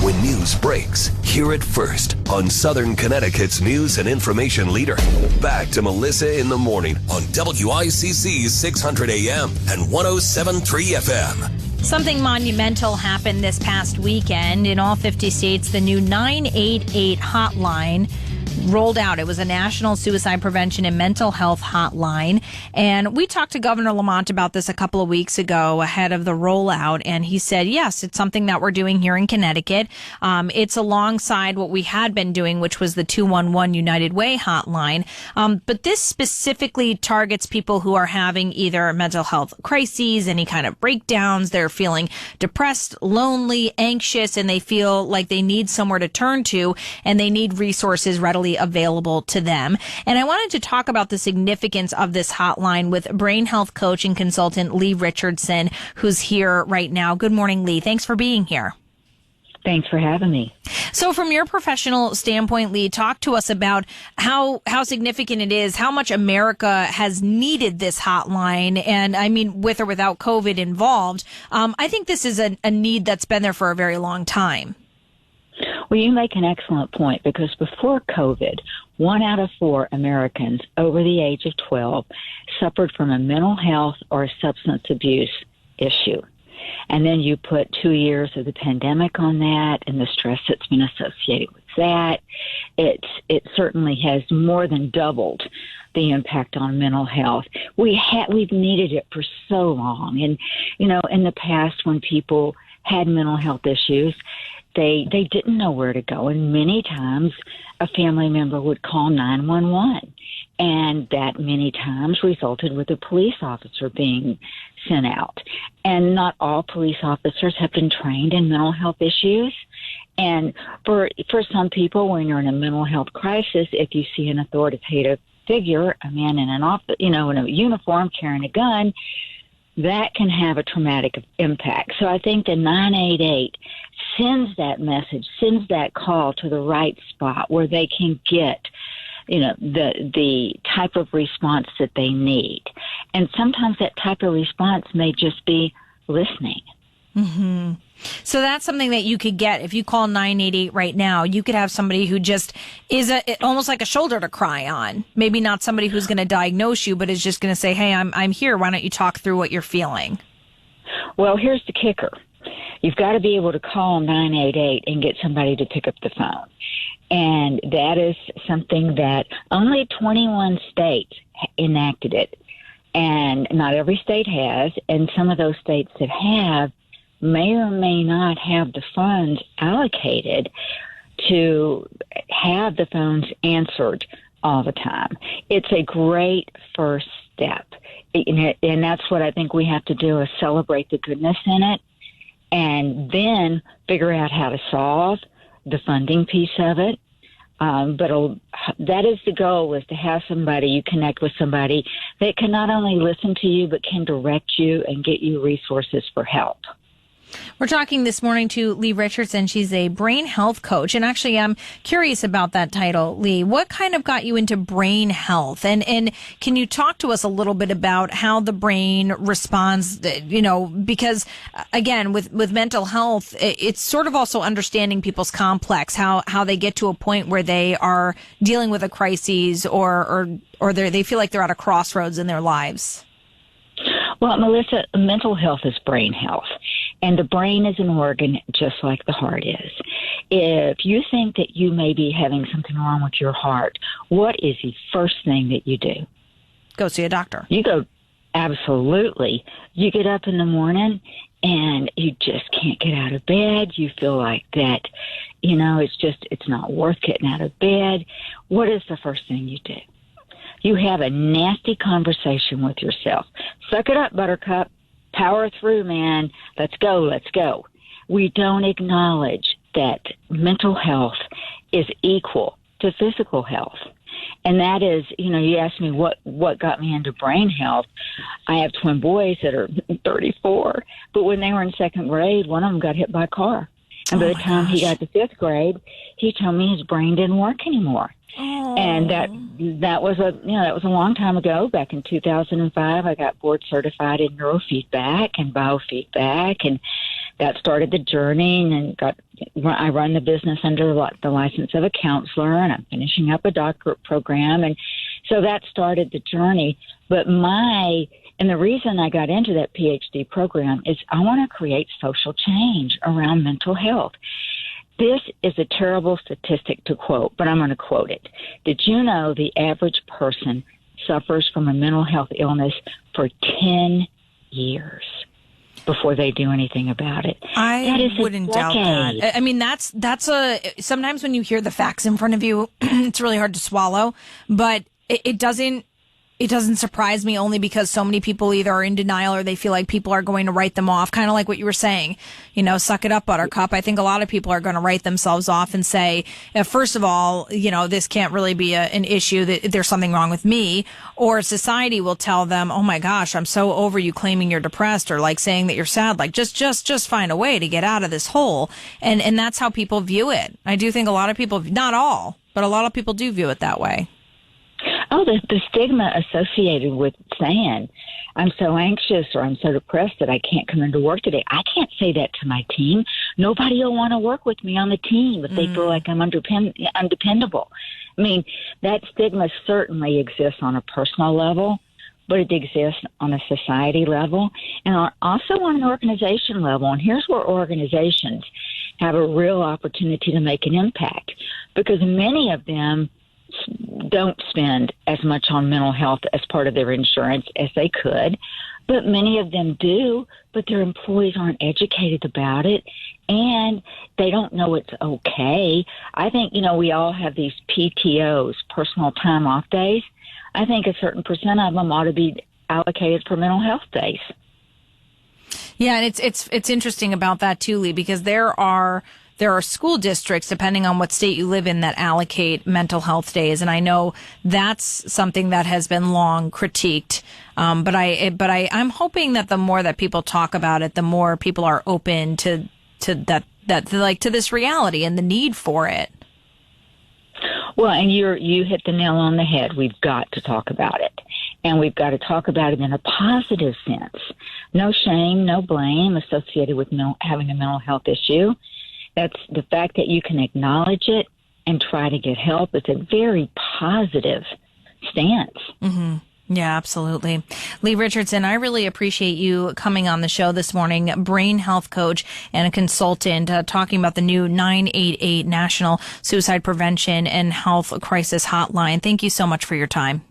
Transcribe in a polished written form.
When news breaks, hear it first on Southern Connecticut's news and information leader. Back to Melissa in the morning on WICC 600 AM and 107.3 FM. Something monumental happened this past weekend. In all 50 states, the new 988 hotline rolled out. It was a national suicide prevention and mental health hotline. And we talked to Governor Lamont about this a couple of weeks ago ahead of the rollout. And he said, yes, it's something that we're doing here in Connecticut. It's alongside what we had been doing, which was the 211 United Way hotline. But this specifically targets people who are having either mental health crises, any kind of breakdowns. They're feeling depressed, lonely, anxious, and they feel like they need somewhere to turn to, and they need resources readily available to them. And I wanted to talk about the significance of this hotline with brain health coach and consultant Leigh Richardson, who's here right now. Good morning, Leigh. Thanks for being here. Thanks for having me. So from your professional standpoint, Leigh, talk to us about how significant it is, how much America has needed this hotline. And I mean, with or without COVID involved, I think this is a need that's been there for a very long time. Well, you make an excellent point, because before COVID, 1 out of 4 Americans over the age of 12 suffered from a mental health or a substance abuse issue. And then you put 2 years of the pandemic on that and the stress that's been associated with that. It certainly has more than doubled the impact on mental health. We've needed it for so long. And, you know, in the past, when people had mental health issues, they didn't know where to go. And many times a family member would call 911. And that many times resulted with a police officer being sent out. And not all police officers have been trained in mental health issues. And for some people, when you're in a mental health crisis, if you see an authoritative figure, a man in in a uniform carrying a gun, that can have a traumatic impact. So I think the 988 sends that message, sends that call to the right spot where they can get, you know, the type of response that they need. And sometimes that type of response may just be listening. Mm-hmm. So that's something that you could get if you call 988 right now. You could have somebody who just is almost like a shoulder to cry on. Maybe not somebody who's going to diagnose you, but is just going to say, "Hey, I'm here. Why don't you talk through what you're feeling?" Well, here's the kicker. You've got to be able to call 988 and get somebody to pick up the phone. And that is something that only 21 states enacted it. And not every state has. And some of those states that have may or may not have the funds allocated to have the phones answered all the time. It's a great first step. And that's what I think we have to do, is celebrate the goodness in it and then figure out how to solve the funding piece of it. But that is the goal, is to have somebody, you connect with somebody that can not only listen to you, but can direct you and get you resources for help. We're talking this morning to Leigh Richardson. She's a brain health coach. And actually, I'm curious about that title, Leigh. What kind of got you into brain health? And can you talk to us a little bit about how the brain responds, you know, because, again, with mental health, it's sort of also understanding people's complex, how they get to a point where they are dealing with a crisis or they feel like they're at a crossroads in their lives. Well, Melissa, mental health is brain health, and the brain is an organ just like the heart is. If you think that you may be having something wrong with your heart, what is the first thing that you do? Go see a doctor. You go, absolutely. You get up in the morning and you just can't get out of bed. You feel like that, you know, it's not worth getting out of bed. What is the first thing you do? You have a nasty conversation with yourself. Suck it up, buttercup. Power through, man. Let's go. We don't acknowledge that mental health is equal to physical health. And that is, you know, you asked me what got me into brain health. I have twin boys that are 34, but when they were in second grade, one of them got hit by a car. And by the time he got to 5th grade, he told me his brain didn't work anymore. And that was a long time ago. Back in 2005, I got board certified in neurofeedback and biofeedback, and that started the journey. And I run the business under the license of a counselor, and I'm finishing up a doctorate program, and so that started the journey. But the reason I got into that PhD program is I want to create social change around mental health. This is a terrible statistic to quote, but I'm going to quote it. Did you know the average person suffers from a mental health illness for 10 years before they do anything about it? I wouldn't doubt that. I mean, sometimes when you hear the facts in front of you, it's really hard to swallow, but it doesn't surprise me, only because so many people either are in denial or they feel like people are going to write them off. Kind of like what you were saying, suck it up, buttercup. I think a lot of people are going to write themselves off and say, first of all, this can't really be an issue, that there's something wrong with me. Or society will tell them, oh my gosh, I'm so over you claiming you're depressed, or like saying that you're sad. Like just find a way to get out of this hole. And that's how people view it. I do think a lot of people, not all, but a lot of people do view it that way. Oh, the stigma associated with saying, I'm so anxious or I'm so depressed that I can't come into work today. I can't say that to my team. Nobody will want to work with me on the team if they feel like I'm undependable. I mean, that stigma certainly exists on a personal level, but it exists on a society level and also on an organization level. And here's where organizations have a real opportunity to make an impact, because many of them don't spend as much on mental health as part of their insurance as they could, but many of them do, but their employees aren't educated about it, and they don't know it's okay. I think, we all have these PTOs, personal time off days. I think a certain percent of them ought to be allocated for mental health days. Yeah, and it's interesting about that too, Leigh, because there are school districts, depending on what state you live in, that allocate mental health days. And I know that's something that has been long critiqued. But I'm hoping that the more that people talk about it, the more people are open to this reality and the need for it. Well, and you hit the nail on the head. We've got to talk about it. And we've got to talk about it in a positive sense. No shame, no blame associated with having a mental health issue. That's the fact that you can acknowledge it and try to get help. It's a very positive stance. Mm-hmm. Yeah, absolutely. Leigh Richardson, I really appreciate you coming on the show this morning, brain health coach and a consultant, talking about the new 988 National Suicide Prevention and Health Crisis Hotline. Thank you so much for your time.